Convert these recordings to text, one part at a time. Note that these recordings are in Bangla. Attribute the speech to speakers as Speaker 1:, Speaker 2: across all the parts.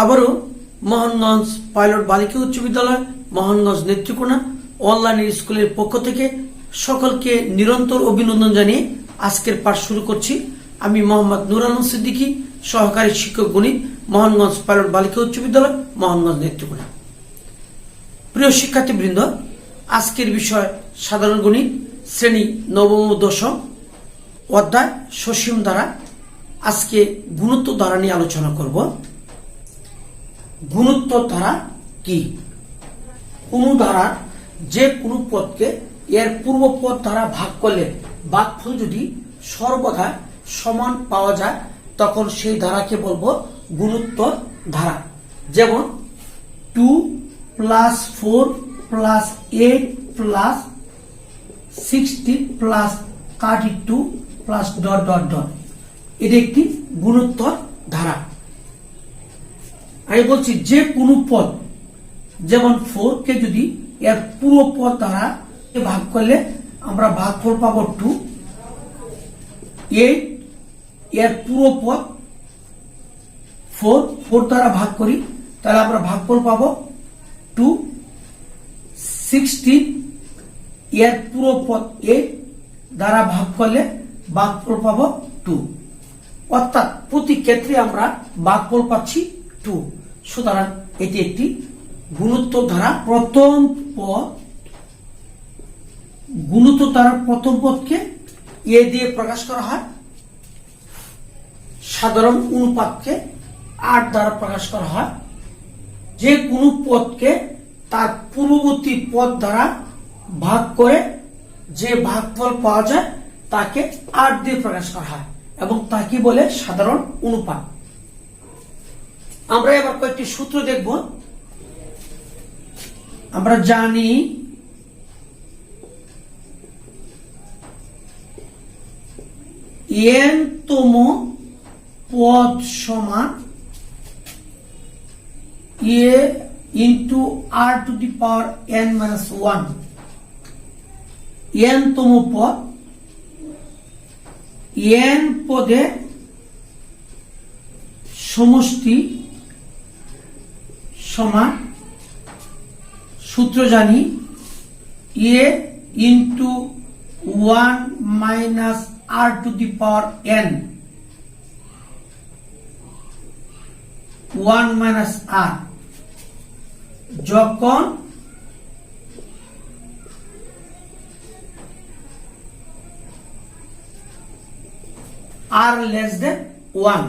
Speaker 1: আবারও মোহনগঞ্জ পাইলট বালিকা উচ্চ বিদ্যালয়, মোহনগঞ্জ নেত্রকোনা অনলাইন স্কুলের পক্ষ থেকে সকলকে নিরন্তর অভিনন্দন জানিয়ে আজকের পাঠ শুরু করছি। আমি মোহাম্মদ নুর আলম সিদ্দিকী, সহকারী শিক্ষক গণিত, মোহনগঞ্জ পাইলট বালিকা উচ্চ বিদ্যালয়, মোহনগঞ্জ নেত্রকোনা। প্রিয় শিক্ষার্থীবৃন্দ, আজকের বিষয় সাধারণ গণিত, শ্রেণী নবম ও দশম, অধ্যায় সসীম ধারা। আজকে গুণোত্তর ধারা নিয়ে আলোচনা করব। গুণোত্তর ধারা কি? কোন ধারার যে কোনো পদকে এর পূর্ব পদ দ্বারা ভাগ করলে ভাগফল যদি সর্বদা সমান পাওয়া যায় তখন সেই ধারাকে বলবো গুণোত্তর ধারা। যেমন 2 + 4 + 8 + 60 + 32 +... এটা একটি গুণোত্তর ধারা। আমি বলছি যে কোনো পদ, যেমন 4 কে যদি এর পুরো পদ দ্বারা ভাগ করলে আমরা ভাগফল পাবো 2। 8 এর পুরো পদ 4 দ্বারা ভাগ করি তাহলে আমরা ভাগফল পাবো 2। 16 এর পুরো পদ 8 দ্বারা ভাগ করলে ভাগফল পাবো 2। অর্থাৎ প্রতি ক্ষেত্রে আমরা ভাগফল পাচ্ছি 2। সুতরাং এটি একটি গুণোত্তর ধারা। প্রথম পদ, গুণোত্তর ধারার প্রথম পদকে এ দিয়ে প্রকাশ করা হয়, সাধারণ অনুপাতকে 8 দ্বারা প্রকাশ করা হয়। যে কোনো পদকে তার পূর্ববর্তী পদ দ্বারা ভাগ করে যে ভাগফল পাওয়া যায় তাকে 8 দিয়ে প্রকাশ করা হয় এবং তাকে বলে সাধারণ অনুপাত। আমরা এবার কয়েকটি সূত্র দেখব। আমরা জানি n তম পদ সমান a into r to the power n minus 1। n তম পদ, n পদে সমষ্টি সমান, সূত্র জানি a into 1 minus r to the power n, 1 minus r, যখন r less than 1।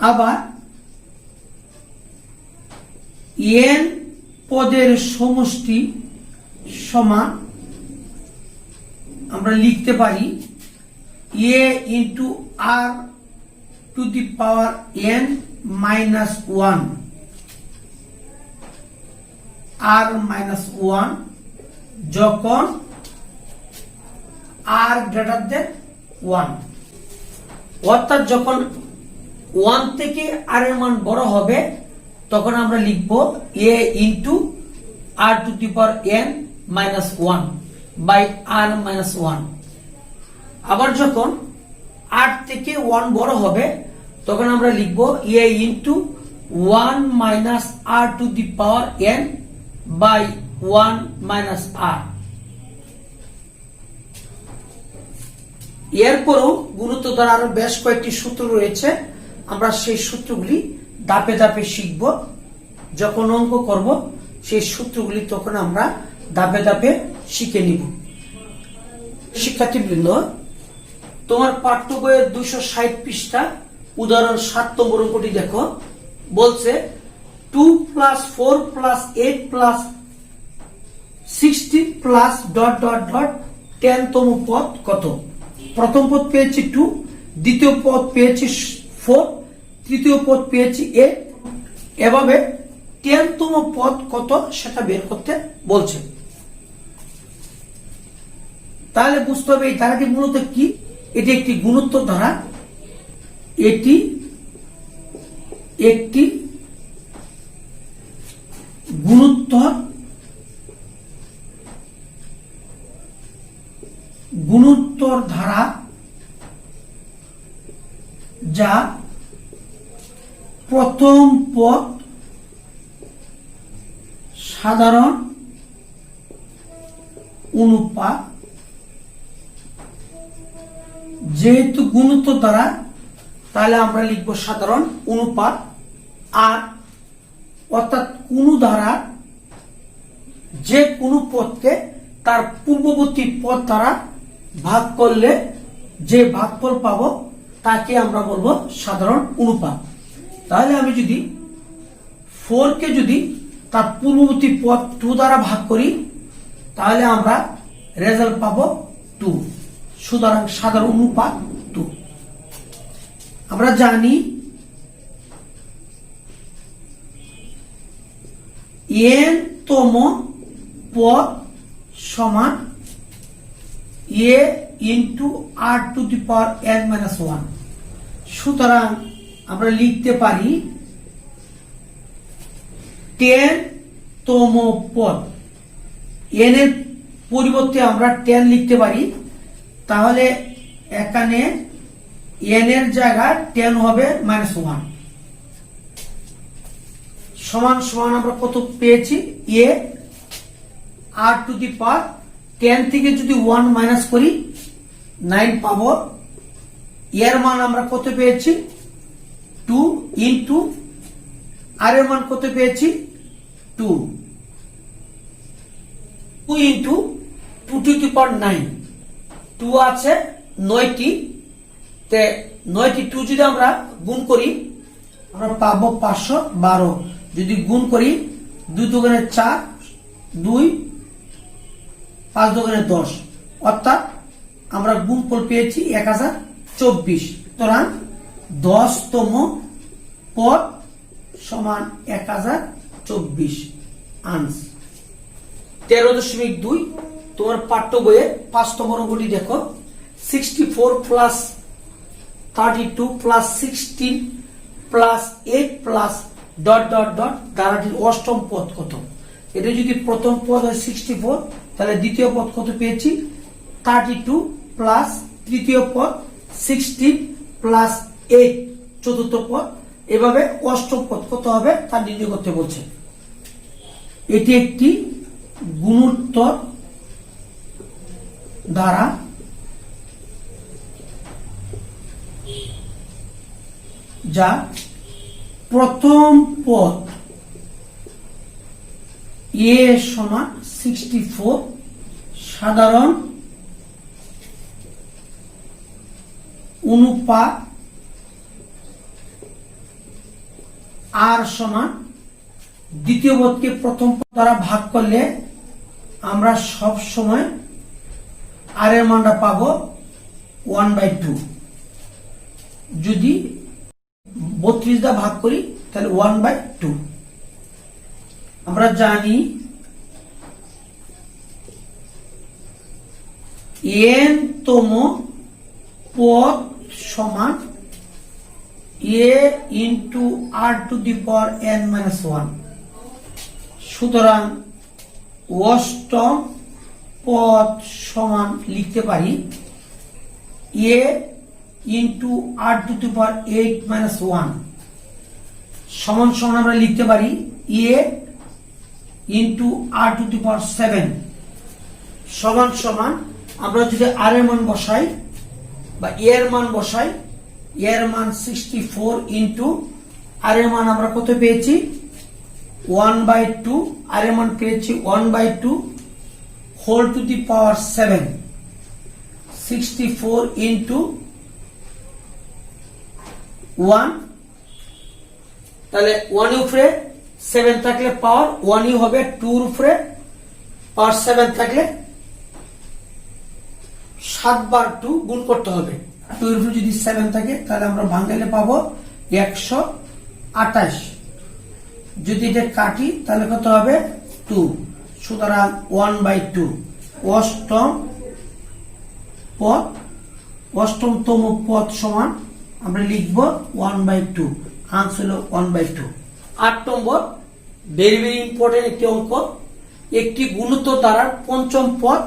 Speaker 1: আবার n পদের সমষ্টি সমান আমরা লিখতে পারি a into r to the power n minus 1, r minus 1, যখন r greater than 1। অর্থাৎ যখন 1 থেকে r এর মান বড় হবে তখন আমরা লিখব a into r to the power n minus 1 by r minus 1। আবার যখন r থেকে 1 বড় হবে তখন আমরা লিখব a into 1 minus r to the power n by 1 minus r। এরপরও গুণোত্তর ধারার আরো বেশ কয়েকটি সূত্র রয়েছে। আমরা সেই সূত্রগুলি ধাপে ধাপে শিখব। যখন অঙ্ক করব সেই সূত্রগুলি তখন আমরা ধাপে ধাপে শিখে নিব। শিক্ষার্থীবৃন্দ, তোমার পাঠ্য বইয়ের 260 পৃষ্ঠা উদাহরণ 7 নম্বর অঙ্কটি দেখো। বলছে 2 + 4 + 8 + 60 + ... 10 তম পদ কত? প্রথম পদ পেয়েছি 2, দ্বিতীয় পদ পেয়েছি 4, তৃতীয় পদ পেয়েছি 8। এভাবে 10 তম পদ কত সেটা বের করতে বলছে। তাহলে বুঝতে হবে এই ধারাটি মূলত কি। এটি একটি গুণোত্তর ধারা। এটি একটি গুণোত্তর ধারা যা প্রথম পদ সাধারণ অনুপাত, যেহেতু গুণোত্তর দ্বারা তাহলে আমরা লিখব সাধারণ অনুপাত, আর অর্থাৎ কোন দ্বারা যে কোনো পদকে তার পূর্ববর্তী পদ দ্বারা ভাগ করলে যে ভাগফল পাবো তাকে আমরা বলবো সাধারণ অনুপাত। তাহলে আমি যদি 4 কে যদি তার পূর্ববর্তী পদ 2 দ্বারা ভাগ করি তাহলে আমরা রেজাল্ট পাবো 2, সুতরাং সাধারণ অনুপাত 2। আমরা জানি n তম পদ সমান a into r to the power n minus 1। সুতরাং আমরা লিখতে পারি 10 তম পদ, n এর পরিবর্তে আমরা 10 লিখতে পারি, তাহলে এখানে n এর জায়গায় 10 হবে -1 সমান সমান আমরা কত পেয়েছি a r টু দি পাওয়ার 10 থেকে যদি 1 মাইনাস করি 9 পাবো। এর মান আমরা কত পেয়েছি 2 ইন্টু আর এর মান কত পেয়েছি 2 ইন্টু 2 টু দি পাওয়ার 9, 2 আছে 9টি, তে 9টি 2 যদি আমরা গুণ করি আমরা পাবো 512। যদি গুণ করি 2 দুগুণে 4, 2 5 দুগুণে 10, অর্থাৎ আমরা গুণফল পেয়েছি 1024। সুতরাং 10 তম পদ সমান 1024 আনসার। 13.2 তোমার পাঠ্য বইয়ের 5তম অঙ্কটি দেখো, 64 plus 32 plus 16 plus 8 plus dot dot dot ধারাটির অষ্টম পদ কত? এটা যদি প্রথম পদ হয় 64, তাহলে দ্বিতীয় পদ কত পেয়েছি 32 প্লাস তৃতীয় পদ 16 প্লাস 8 চতুর্থ পদ, এভাবে অষ্টম পদ কত হবে তা নির্ণয় করতে বলছে। এটি একটি গুণোত্তর দ্বারা যা প্রথম পদ a সমান 64 সাধারণ অনুপাত r সমান দ্বিতীয় পদকে প্রথম পদ দ্বারা ভাগ করলে আমরা সব সময় r এর মানটা পাবো 1/2। যদি 32 দ্বারা ভাগ করি তাহলে 1/2। আমরা জানি n তম পদ সমান a into r to the power n minus 1। সুতরাং অষ্টম পদ সমান লিখতে পারি a into r to the power 8 minus 1 সমান সমান আমরা লিখতে পারি a into r to the power 7 সমান সমান আমরা যদি r এর মান বসাই বা a এর মান বসাই, a এর মান 64 ইন্টু r এর মান আমরা কত পেয়েছি 1/2, r এর মান পেয়েছি 1/2 whole to the power 7, 64 into 1, তাহলে 1 এর উপরে 7 থাকলে পাওয়ার 1 হবে, 2 এর উপরে পাওয়ার 7 থাকলে 7 বার 2 গুণ করতে হবে। 2 এর উপরে যদি 7 থাকে তাহলে আমরা ভাঙাইলে পাবো 128। যদি এটা কাটি তাহলে কত হবে 2, সুতরাং 1/2 অষ্টম পদ, অষ্টমতম পদ সমান আমরা লিখব 1/2, আনসার হলো 1/2। 8 নম্বর ভেরি ভেরি ইম্পর্টেন্ট একটি অঙ্ক, একটি গুণোত্তর দ্বারা পঞ্চম পদ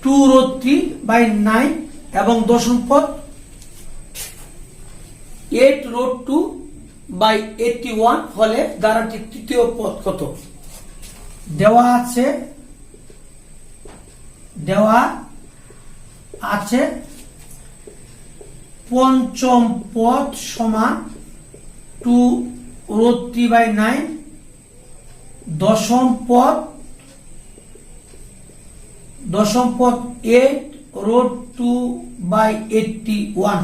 Speaker 1: 2√3/9 এবং দশম পদ 8 রোড 2 বাই 81 হলে ধারাটির তৃতীয় পদ কত? দেওয়া আছে পঞ্চম পদ সমান 2 রোড 3 বাই 9, দশম পদ 8 রোড 2 বাই 81।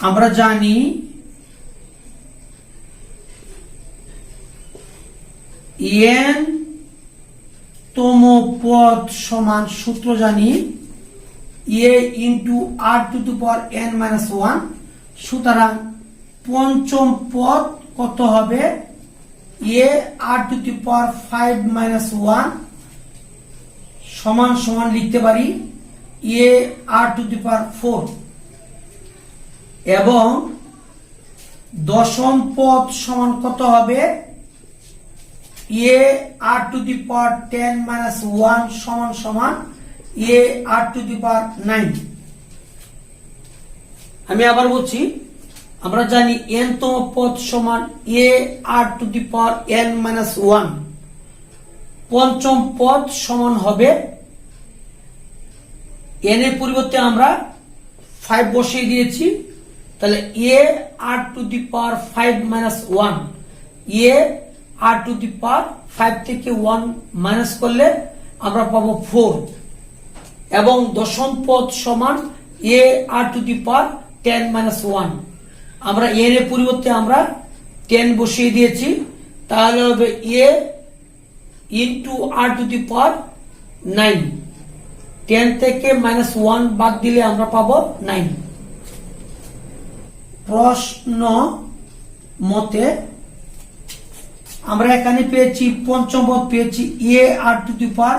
Speaker 1: আমরা জানি n তম পদ সমান, সূত্র জানি a into r to the power n minus 1। সুতরাং পঞ্চম পদ কত হবে? a r to the power 5 minus 1 সমান সমান লিখতে পারি a r to the power 4, এবং দশম পদ সমান কত হবে? a r to the power 10 minus 1 সমান সমান a r to the power 9। আমি আবার বলছি, আমরা জানি n তম পদ সমান a r to the power n minus 1। পঞ্চম পদ সমান হবে n এর পরিবর্তে আমরা 5 বসিয়ে দিয়েছি, তাহলে a r to the power 5 minus 1, a r to the power 5 থেকে 1 মাইনাস করলে আমরা পাবো 4, এবং দশম পদ সমান a r to the power 10 minus 1। আমরা n এর পরিবর্তে আমরা 10 বসিয়ে দিয়েছি, তাহলে হবে a into r to the power 9। 10 থেকে মাইনাস 1 বাদ দিলে আমরা পাবো 9। প্রশ্ন মতে আমরা এখানে পেয়েছি পঞ্চম পদ পেয়েছি a r to the power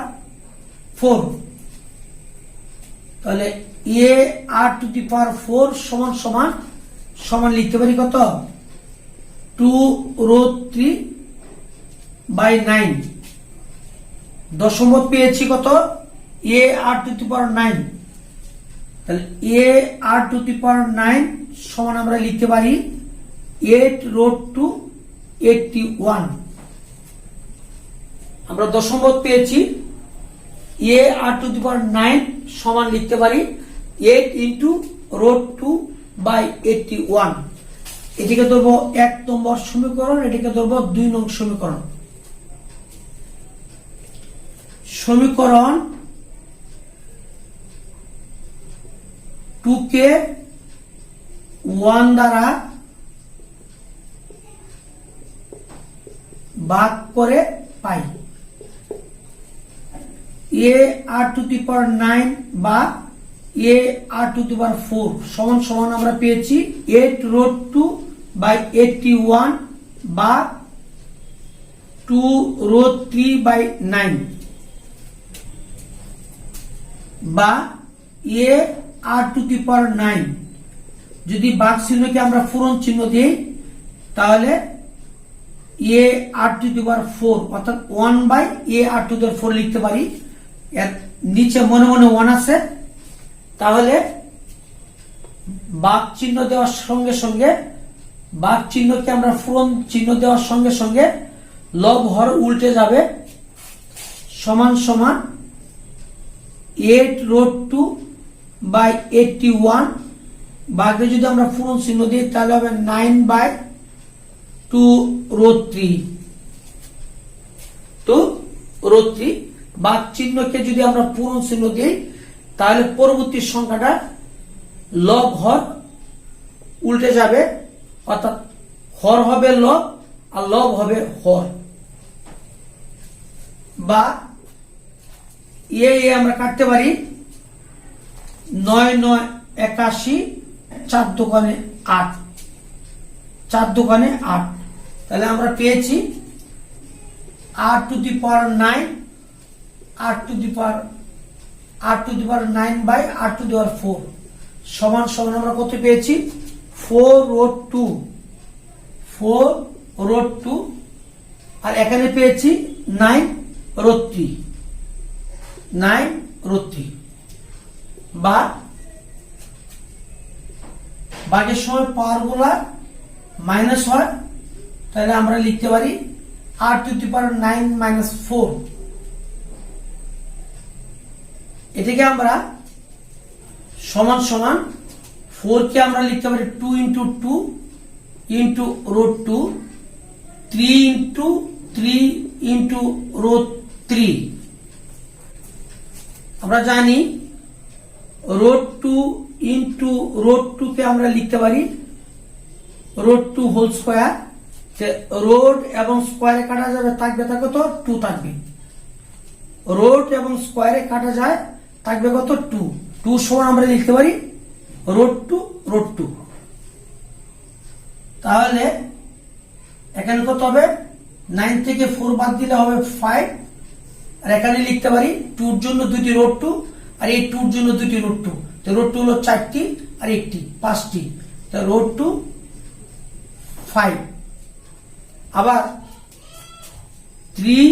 Speaker 1: 4, তাহলে a r to the power 4 সমান সমান সমান লিখতে পারি কত? 2 রোড 3 বাই 9। দশম পদ পেয়েছি কত? a r to the power 9, তাহলে a r to the power 9 সমান আমরা লিখতে পারি 8 রোড 2 81। আমরা দশম পদ পেয়েছি a r to the power 9 সমান লিখতে পারি 8 ইন্টু রোড 2 বাই 81। এটিকে ধরবো 1 নম্বর সমীকরণ, এটিকে ধরবো 2 নং সমীকরণ। সমীকরণ 2 কে 1 দ্বারা ভাগ করে পাই a r to the power 9 বা a r to the power 4 সমান সমান আমরা পেয়েছি 8 রোড 2 বাই 81 বা 2 রোড 3 বাই 9, বা a r to the power 9। যদি ভাগ চিহ্নকে আমরা পূরণ চিহ্ন দিই তাহলে a r to the power 4 অর্থাৎ 1 by a r to the power 4 লিখতে পারি। এর নিচে মনে মনে 1 আছে, তাহলে ভাগ চিহ্ন দেওয়ার সঙ্গে সঙ্গে ভাগ চিহ্নকে আমরা পূরণ চিহ্ন দেওয়ার সঙ্গে সঙ্গে লব হর উল্টে যাবে, সমান সমান 8 রোড 2 বাই 81 ভাগে যদি আমরা পূরণ চিহ্ন দিই তাহলে হবে 9 বাই 2 রোড 3, 2 রোড 3। ভাগ চিহ্নকে যদি আমরা পূরণ চিহ্ন দিই তাহলে পরবর্তী সংখ্যাটা লব হর উল্টে যাবে, অর্থাৎ হর হবে লব আর লব হবে হর, বা আমরা কাটতে পারি 9 9 81, 4 দোকানে 8, 4 দোকানে 8। তাহলে আমরা পেয়েছি r to the power 9, r to the power 9 by r to the power 4 সমান সমান আমরা কত পেয়েছি? 4 রোড 2, 4 রোড 2, আর এখানে পেয়েছি 9 রোড 3, 9 রোড 3, বা ভাগের সময় পাওয়ার গুলা মাইনাস হয়, তাহলে আমরা লিখতে পারি r⁴ - 4। এটাকে আমরা সমান সমান 4 কে আমরা লিখতে পারি 2 × 2 × √2, 3 × 3 × √3। আমরা জানি √2 × √2 কে আমরা লিখতে পারি √2 হোল স্কয়ার। রোড এবং স্কয়ারে কাটা যাবে, থাকবে কত 2 থাকবে। রোড এবং স্কয়ারে কাটা যায়, থাকবে কত 2। 2 সমান আমরা লিখতে পারি √2। তাহলে এখানে কত হবে, 9 থেকে 4 বাদ দিলে হবে 5। আর এখানে লিখতে পারি 2 এর জন্য 2টি √2 আর এই 2 এর জন্য 2টি √2। তো √2 হলো 4টি আর 1টি 5টি, তো √2 5। আবার 3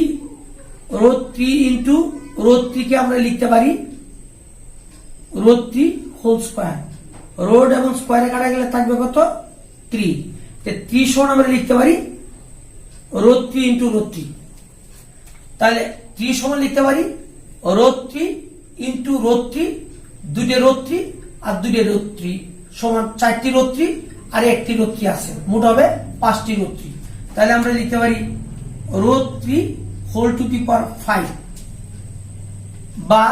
Speaker 1: √3 × √3 কে আমরা লিখতে পারি √3 হোল স্কয়ার। রোড এবং স্কয়ারে কাটা গেলে থাকবে কত 3। 3 সমান আমরা লিখতে পারি √3 × √3। তাহলে 3 সমান লিখতে পারি √3 × √3, 2টে √3 আর 2টে √3 সমান 4টি √3 আর 1টি √3 আছে, মোট হবে 5টি √3। তাহলে আমরা লিখতে পারি √3 হোল টু দি পাওয়ার 5, বা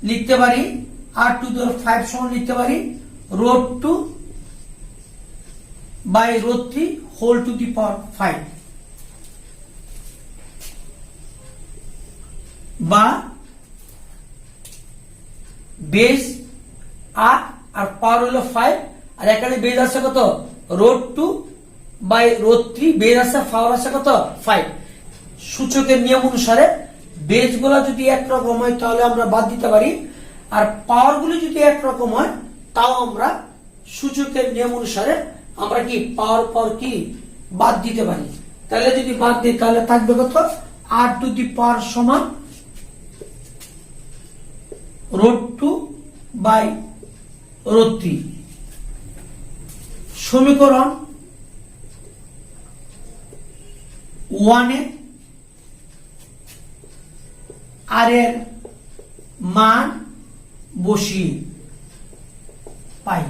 Speaker 1: লিখতে পারি r⁵ সমান লিখতে পারি √2 / √3 হোল টু দি পাওয়ার 5, বা বেস আর পাওয়ার হলো 5, আর এখানে বেস আছে কত √2 / √3, বেস আছে পাওয়ার আছে কত 5। সূচকের নিয়ম অনুসারে বেস গুলা যদি একরকম হয় তাহলে আমরা বাদ দিতে পারি, আর পাওয়ার গুলি যদি একরকম হয় তাও আমরা সূচকের নিয়ম অনুসারে আমরা কি পাওয়ার কি বাদ দিতে পারি। তাহলে যদি বাদ দিই তাহলে থাকবে কত r⁴ সমান √2 / √3। সমীকরণ 1 এ আর এর মান বসিয়ে পাই।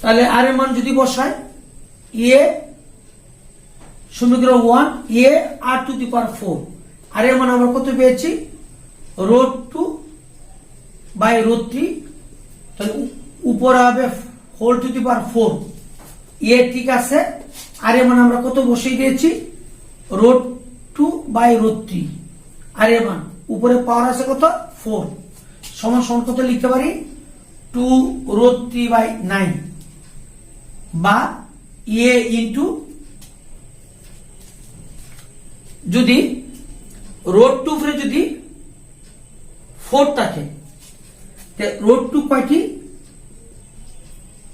Speaker 1: তাহলে আর এর মান যদি বসায় সমীকরণ 1 r⁴, আর এর মান আমরা কত পেয়েছি √2 / √3, তাহলে উপরে হবে হোল টু দি পাওয়ার 4। ঠিক আছে, আর এর মান আমরা কত বসিয়ে দিয়েছি √2 / √3, আর এর মান উপরে পাওয়ার আছে কত 4, সমান সমান কত লিখতে পারি 2√3/9, বা যদি √2 উপরে যদি 4 থাকে, √2 কয়টি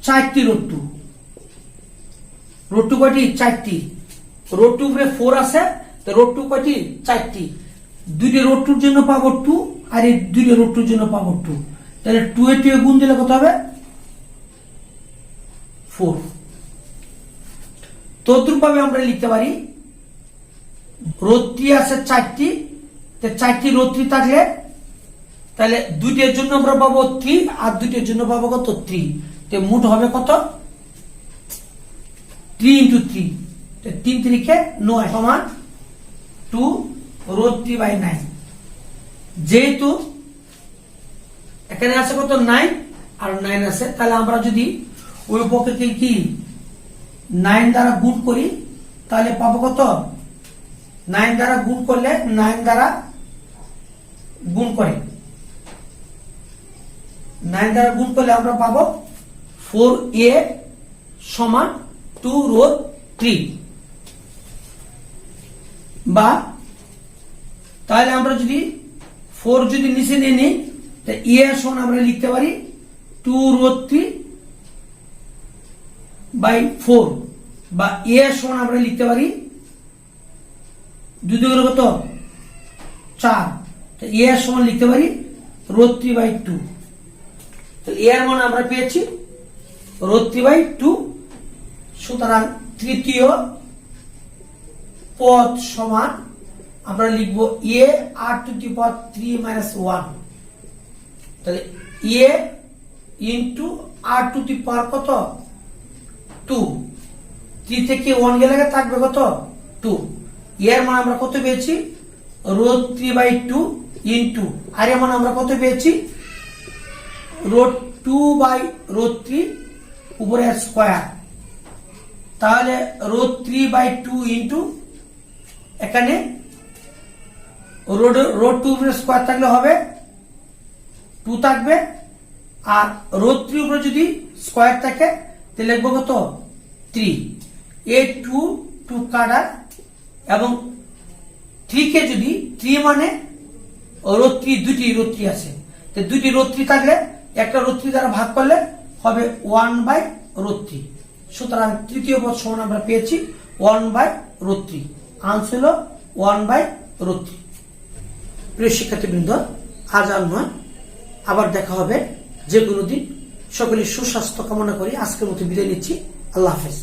Speaker 1: 4টি √2, √2 কয়টি 4টি, √2 উপরে 4 আছে, তো √2 কয়টি 4টি, 2টি √2 জন্য পাবো 2 আর এই 2টি √2 জন্য পাবো 2, তাহলে 2 এর 2 গুণ দিলে কত হবে 4। তদ্রূপ ভাবে আমরা লিখতে পারি √3 আছে 4টি, তো 4টি √3 থাকলে তাহলে 2টির জন্য আমরা পাবো 3 আর 2টির জন্য পাবো কত 3, তো মোট হবে কত 3 × 3, 3 3 9 সমান 2√3/9। যেহেতু এখানে আছে কত 9 আর 9 আছে, তাহলে আমরা যদি ওই পক্ষে কি 9 দ্বারা গুণ করি তাহলে পাবো কত 9 দ্বারা গুণ করলে 9 দ্বারা গুণ করে 9 দ্বারা গুণ করলে আমরা পাবো 4a সমান 2√3, বা তাহলে আমরা যদি 4 যদি নিচে নিয়ে নিই, এর সমান আমরা লিখতে পারি 2√3/4, বা এর সমান আমরা লিখতে পারি 2 দুগুণে কত 4, এর সমান লিখতে পারি √3/2। তাহলে এর মান আমরা পেয়েছি √3/2। সুতরাং তৃতীয় পদ সমান আমরা লিখব a r⁻³ - 1। তাহলে a ইন্টু r⁻³ কত 2, 3 থেকে 1 গেলে থাকবে কত 2। এর মান আমরা কত পেয়েছি √3/2 ইন্টু আর এর মান আমরা কত পেয়েছি √2/√3 উপরে স্কয়ার। তাহলে √3/2 ইন্টু এখানে √2 উপরে স্কয়ার থাকলে হবে 2 থাকবে, আর √3 উপরে যদি স্কয়ার থাকে তাহলে লিখবো কত 3। এ 2 কাটা এবং 3 কে যদি 3 মানে √3 দুটি √3 আছে, তো দুটি √3 থাকলে একটা √3 দ্বারা ভাগ করলে হবে 1/√3। সুতরাং তৃতীয় পদ সমান আমরা পেয়েছি 1/√3। আনসার হলো 1/√3। প্রিয় শিক্ষার্থীবৃন্দ, আজ আর নয়, আবার দেখা হবে যে কোনো দিন। সকলের সুস্বাস্থ্য কামনা করি আজকের মতো বিদায় নিচ্ছি। আল্লাহ হাফেজ।